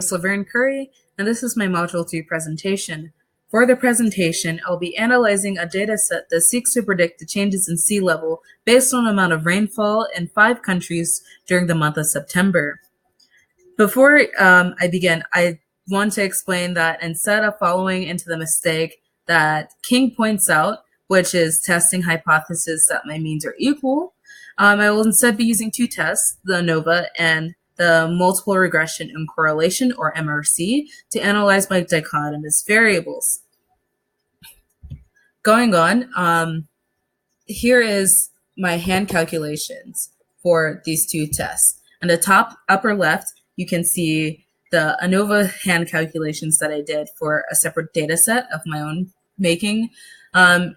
It's Levern Currie, and this is my Module 3 presentation. For the presentation, I'll be analyzing a dataset that seeks to predict the changes in sea level based on the amount of rainfall in 5 countries during the month of September. Before I begin, I want to explain that instead of following into the mistake that King points out, which is testing hypothesis that my means are equal, I will instead be using 2 tests, the ANOVA and the multiple regression and correlation, or MRC, to analyze my dichotomous variables. Going on, here is my hand calculations for these 2 tests. On the top upper left, you can see the ANOVA hand calculations that I did for a separate data set of my own making. And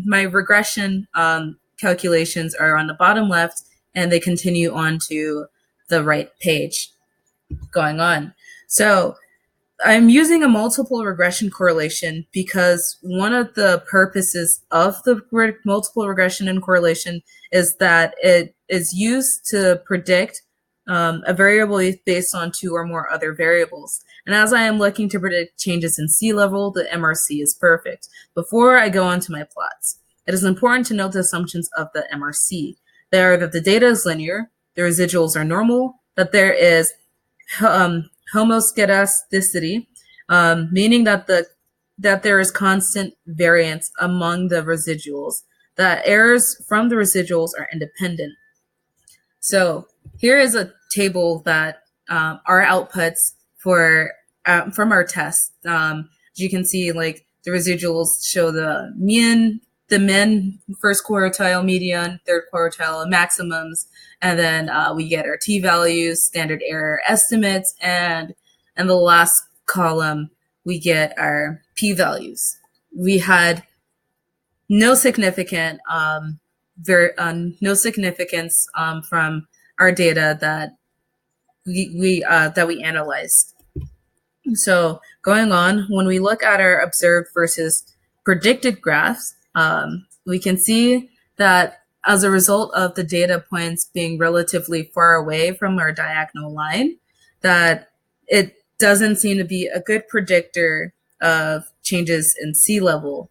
my regression calculations are on the bottom left, and they continue on to the right page. Going on. So I'm using a multiple regression correlation because one of the purposes of the multiple regression and correlation is that it is used to predict a variable based on 2 or more other variables. And as I am looking to predict changes in sea level, the MRC is perfect. Before I go on to my plots, it is important to note the assumptions of the MRC. They are that the data is linear, the residuals are normal, that there is homoscedasticity, meaning that there is constant variance among the residuals, that errors from the residuals are independent. So here is a table that our outputs for from our test. As you can see, like the residuals show the min, first quartile, median, third quartile, maximums, and then we get our t-values, standard error estimates, and in the last column we get our p-values. We had no significant no significance from our data that we analyzed. So going on, when we look at our observed versus predicted graphs, we can see that as a result of the data points being relatively far away from our diagonal line, that it doesn't seem to be a good predictor of changes in sea level.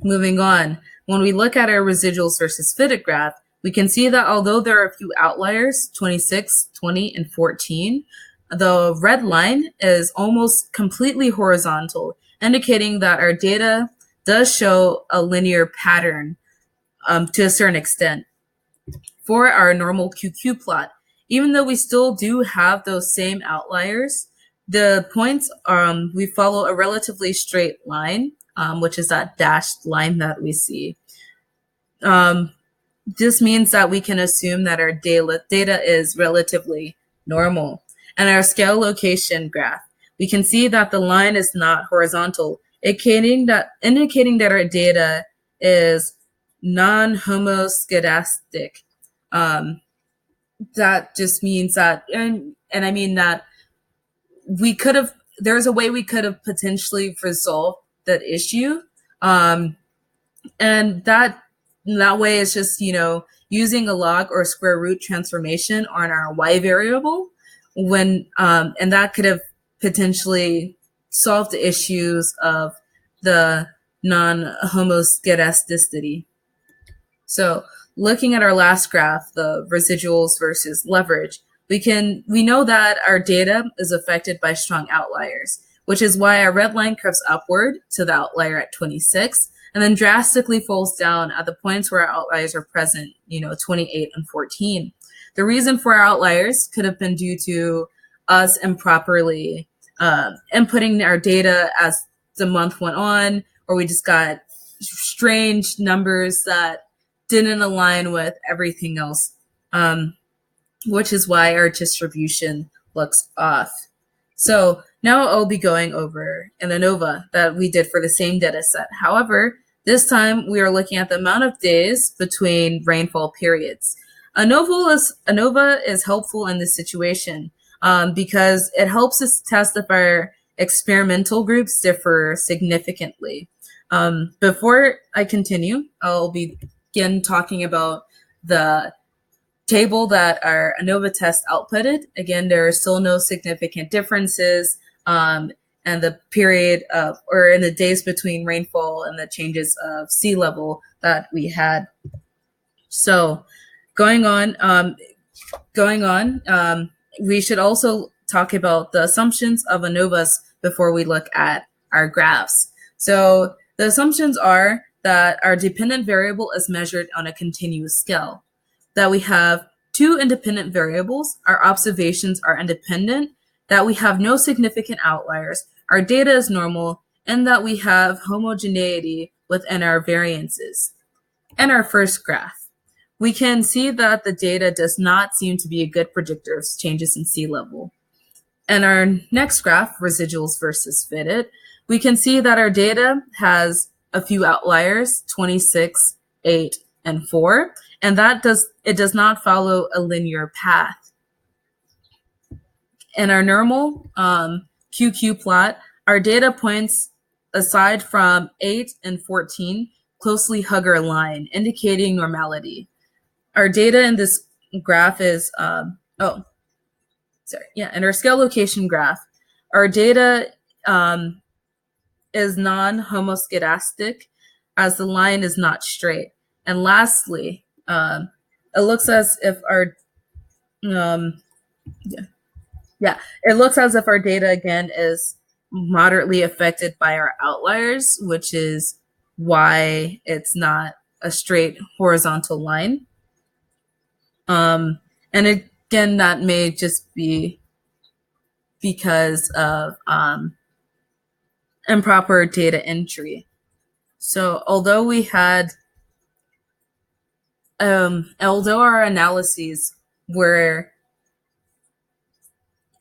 Moving on, when we look at our residuals versus fitted graph, we can see that although there are a few outliers, 26, 20, and 14, the red line is almost completely horizontal, indicating that our data does show a linear pattern to a certain extent. For our normal QQ plot, even though we still do have those same outliers, the points, we follow a relatively straight line, which is that dashed line that we see. This means that we can assume that our data is relatively normal. And our scale location graph, we can see that the line is not horizontal, indicating that our data is non-homoscedastic. That just means that, and I mean that there's a way we could have potentially resolved that issue. And that way is just, using a log or square root transformation on our y variable and that could have potentially solved the issues of the non-homoscedasticity. So looking at our last graph, the residuals versus leverage, we know that our data is affected by strong outliers, which is why our red line curves upward to the outlier at 26, and then drastically falls down at the points where our outliers are present, 28 and 14. The reason for our outliers could have been due to us improperly inputting our data as the month went on, or we just got strange numbers that didn't align with everything else, which is why our distribution looks off. So now I'll be going over an ANOVA that we did for the same data set. However, this time we are looking at the amount of days between rainfall periods. ANOVA is helpful in this situation because it helps us test if our experimental groups differ significantly. Before I continue, I'll begin talking about the table that our ANOVA test outputted. Again, there are still no significant differences and the period of, or in the days between rainfall and the changes of sea level that we had. So going on, we should also talk about the assumptions of ANOVAs before we look at our graphs. So the assumptions are that our dependent variable is measured on a continuous scale, that we have two independent variables, our observations are independent, that we have no significant outliers, our data is normal, and that we have homogeneity within our variances. In our first graph, we can see that the data does not seem to be a good predictor of changes in sea level. In our next graph, residuals versus fitted, we can see that our data has a few outliers, 26, 8, and 4, and it does not follow a linear path. In our normal QQ plot, our data points, aside from 8 and 14, closely hug our line, indicating normality. Our data in this graph is, in our scale location graph, our data is non-homoscedastic as the line is not straight. And lastly, it looks as if our it looks as if our data again is moderately affected by our outliers, which is why it's not a straight horizontal line. And again, that may just be because of improper data entry. So although we had, although our analyses were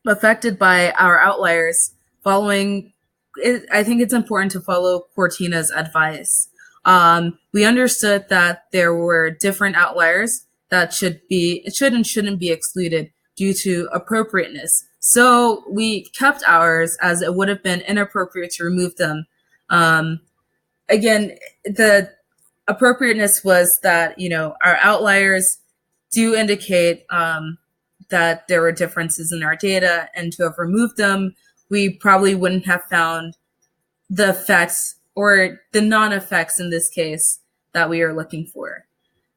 affected by our outliers, I think it's important to follow Cortina's advice. We understood that there were different outliers that should and shouldn't be excluded due to appropriateness. So we kept ours, as it would have been inappropriate to remove them. Again, the appropriateness was that, our outliers do indicate that there were differences in our data, and to have removed them, we probably wouldn't have found the effects or the non-effects in this case that we are looking for.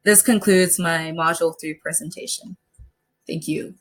This concludes my Module 3 presentation. Thank you.